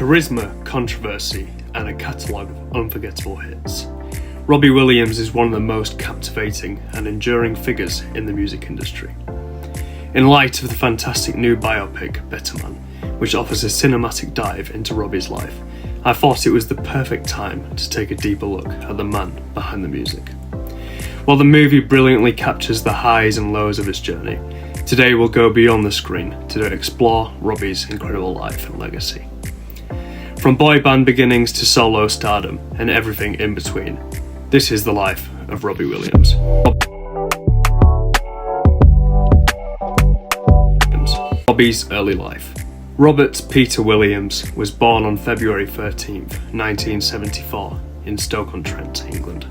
charisma, controversy, and a catalogue of unforgettable hits. Robbie Williams is one of the most captivating and enduring figures in the music industry. In light of the fantastic new biopic, Better Man, which offers a cinematic dive into Robbie's life, I thought it was the perfect time to take a deeper look at the man behind the music. While the movie brilliantly captures the highs and lows of his journey, today we'll go beyond the screen to explore Robbie's incredible life and legacy. From boy band beginnings to solo stardom and everything in between, this is the life of Robbie Williams. Robbie's early life. Robert Peter Williams was born on February 13th, 1974 in Stoke-on-Trent, England,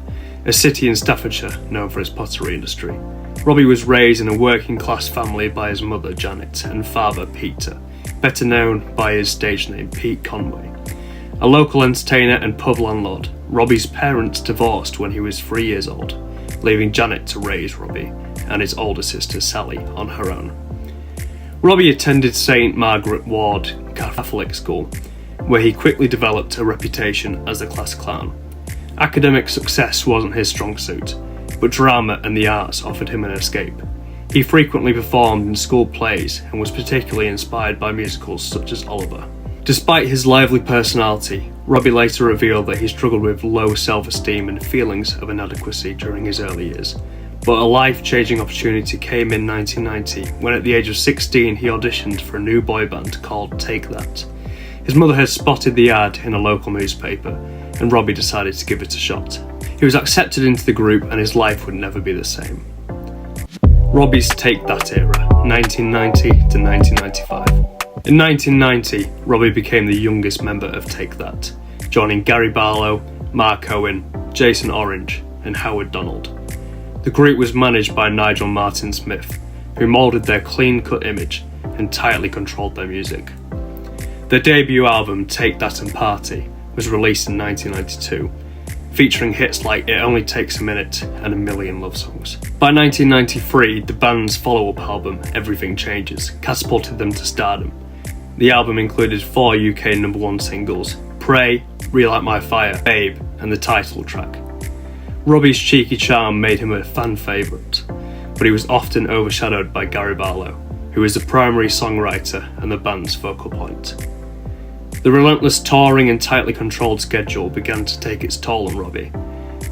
a city in Staffordshire known for its pottery industry. Robbie was raised in a working-class family by his mother Janet and father Peter, better known by his stage name Pete Conway. A local entertainer and pub landlord, Robbie's parents divorced when he was 3 years old, leaving Janet to raise Robbie and his older sister Sally on her own. Robbie attended St Margaret Ward Catholic School, where he quickly developed a reputation as a class clown. Academic success wasn't his strong suit, but drama and the arts offered him an escape. He frequently performed in school plays and was particularly inspired by musicals such as Oliver. Despite his lively personality, Robbie later revealed that he struggled with low self-esteem and feelings of inadequacy during his early years. But a life-changing opportunity came in 1990 when at the age of 16 he auditioned for a new boy band called Take That. His mother had spotted the ad in a local newspaper and Robbie decided to give it a shot. He was accepted into the group and his life would never be the same. Robbie's Take That era, 1990 to 1995. In 1990, Robbie became the youngest member of Take That, joining Gary Barlow, Mark Owen, Jason Orange and Howard Donald. The group was managed by Nigel Martin Smith, who moulded their clean-cut image and tightly controlled their music. Their debut album, Take That and Party, was released in 1992, featuring hits like It Only Takes a Minute and A Million Love Songs. By 1993, the band's follow-up album, Everything Changes, catapulted them to stardom. The album included 4 UK #1 singles, Pray, Relight My Fire, Babe, and the title track. Robbie's cheeky charm made him a fan favourite, but he was often overshadowed by Gary Barlow, who was the primary songwriter and the band's focal point. The relentless touring and tightly controlled schedule began to take its toll on Robbie.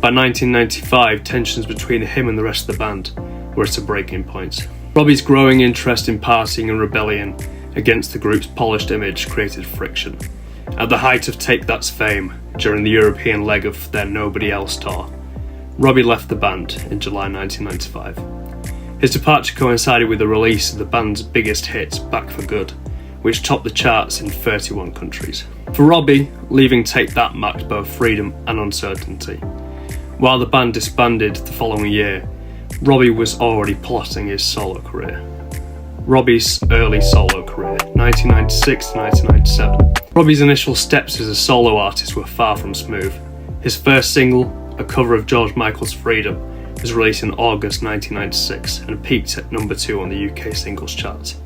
By 1995, tensions between him and the rest of the band were at a breaking point. Robbie's growing interest in partying and rebellion against the group's polished image created friction. At the height of Take That's fame, during the European leg of their Nobody Else tour, Robbie left the band in July 1995. His departure coincided with the release of the band's biggest hit, Back for Good, which topped the charts in 31 countries. For Robbie, leaving Take That marked both freedom and uncertainty. While the band disbanded the following year, Robbie was already plotting his solo career. Robbie's early solo career, 1996 to 1997. Robbie's initial steps as a solo artist were far from smooth. His first single, a cover of George Michael's Freedom, was released in August 1996 and peaked at number 2 on the UK singles chart.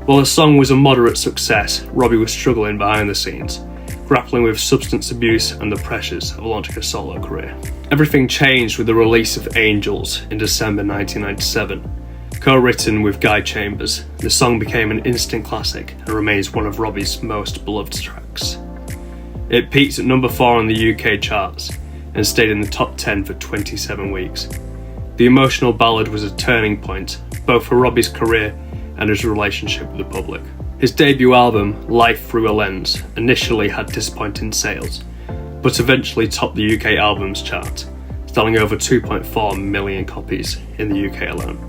While the song was a moderate success, Robbie was struggling behind the scenes, grappling with substance abuse and the pressures of launching a solo career. Everything changed with the release of Angels in December 1997. Co-written with Guy Chambers, the song became an instant classic and remains one of Robbie's most beloved tracks. It peaked at number 4 on the UK charts and stayed in the top 10 for 27 weeks. The emotional ballad was a turning point, both for Robbie's career and his relationship with the public. His debut album, Life Through a Lens, initially had disappointing sales, but eventually topped the UK albums chart, selling over 2.4 million copies in the UK alone.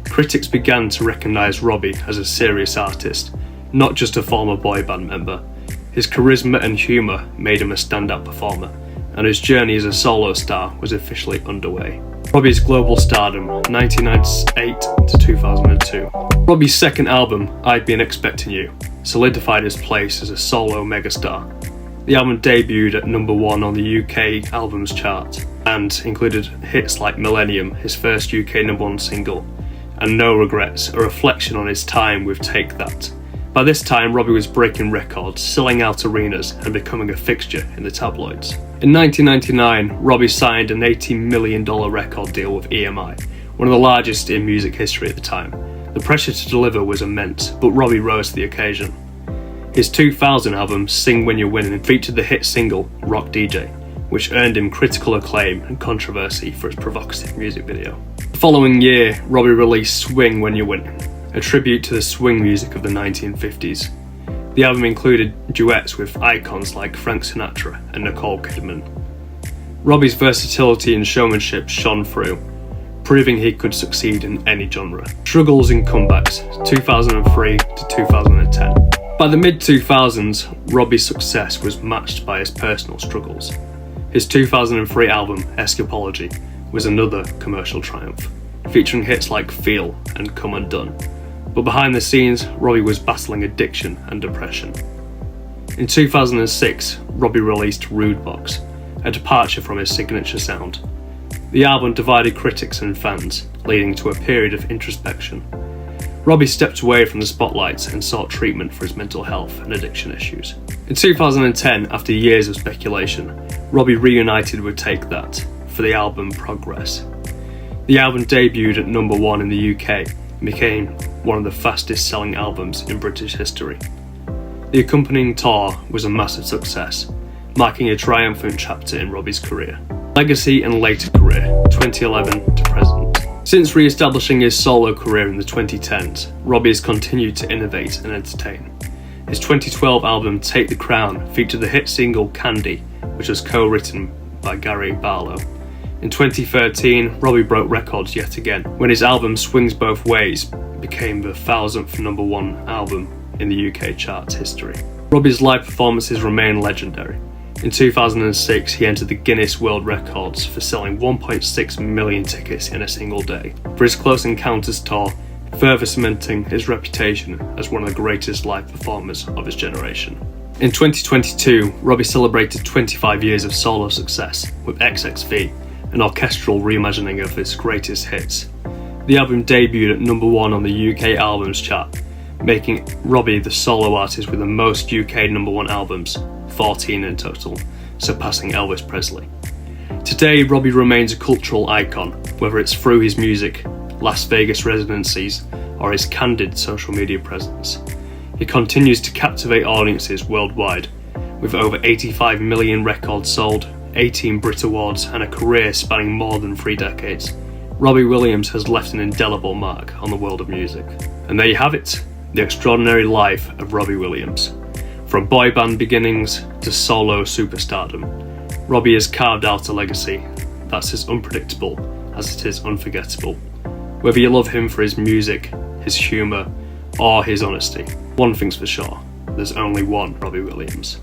Critics began to recognise Robbie as a serious artist, not just a former boy band member. His charisma and humour made him a standout performer, and his journey as a solo star was officially underway. Robbie's global stardom, 1998 to 2002. Robbie's second album, I'd Been Expecting You, solidified his place as a solo megastar. The album debuted at number 1 on the UK albums chart and included hits like Millennium, his first UK #1 single, and No Regrets, a reflection on his time with Take That, By this time, Robbie was breaking records, selling out arenas, and becoming a fixture in the tabloids. In 1999, Robbie signed an $18 million record deal with EMI, one of the largest in music history at the time. The pressure to deliver was immense, but Robbie rose to the occasion. His 2000 album, Sing When You're Winning, featured the hit single, Rock DJ, which earned him critical acclaim and controversy for its provocative music video. The following year, Robbie released Swing When You're Winning, a tribute to the swing music of the 1950s. The album included duets with icons like Frank Sinatra and Nicole Kidman. Robbie's versatility and showmanship shone through, proving he could succeed in any genre. Struggles and comebacks, 2003 to 2010. By the mid-2000s, Robbie's success was matched by his personal struggles. His 2003 album, Escapology, was another commercial triumph, featuring hits like Feel and Come Undone. But behind the scenes, Robbie was battling addiction and depression. In 2006, Robbie released Rude Box, a departure from his signature sound. The album divided critics and fans, leading to a period of introspection. Robbie stepped away from the spotlight and sought treatment for his mental health and addiction issues. In 2010, after years of speculation, Robbie reunited with Take That for the album Progress. The album debuted at number 1 in the UK and became one of the fastest selling albums in British history. The accompanying tour was a massive success, marking a triumphant chapter in Robbie's career. Legacy and later career, 2011 to present. Since re-establishing his solo career in the 2010s, Robbie has continued to innovate and entertain. His 2012 album Take the Crown featured the hit single Candy, which was co-written by Gary Barlow. In 2013, Robbie broke records yet again when his album Swings Both Ways became the 1000th number 1 album in the UK charts history. Robbie's live performances remain legendary. In 2006, he entered the Guinness World Records for selling 1.6 million tickets in a single day for his Close Encounters tour, further cementing his reputation as one of the greatest live performers of his generation. In 2022, Robbie celebrated 25 years of solo success with XXV, an orchestral reimagining of his greatest hits. The album debuted at number 1 on the UK Albums Chart, making Robbie the solo artist with the most UK number 1 albums, 14 in total, surpassing Elvis Presley. Today, Robbie remains a cultural icon, whether it's through his music, Las Vegas residencies, or his candid social media presence. He continues to captivate audiences worldwide, with over 85 million records sold, 18 Brit Awards, and a career spanning more than 3 decades. Robbie Williams has left an indelible mark on the world of music. And there you have it, the extraordinary life of Robbie Williams. From boy band beginnings to solo superstardom, Robbie has carved out a legacy that's as unpredictable as it is unforgettable. Whether you love him for his music, his humour, or his honesty, one thing's for sure, there's only one Robbie Williams.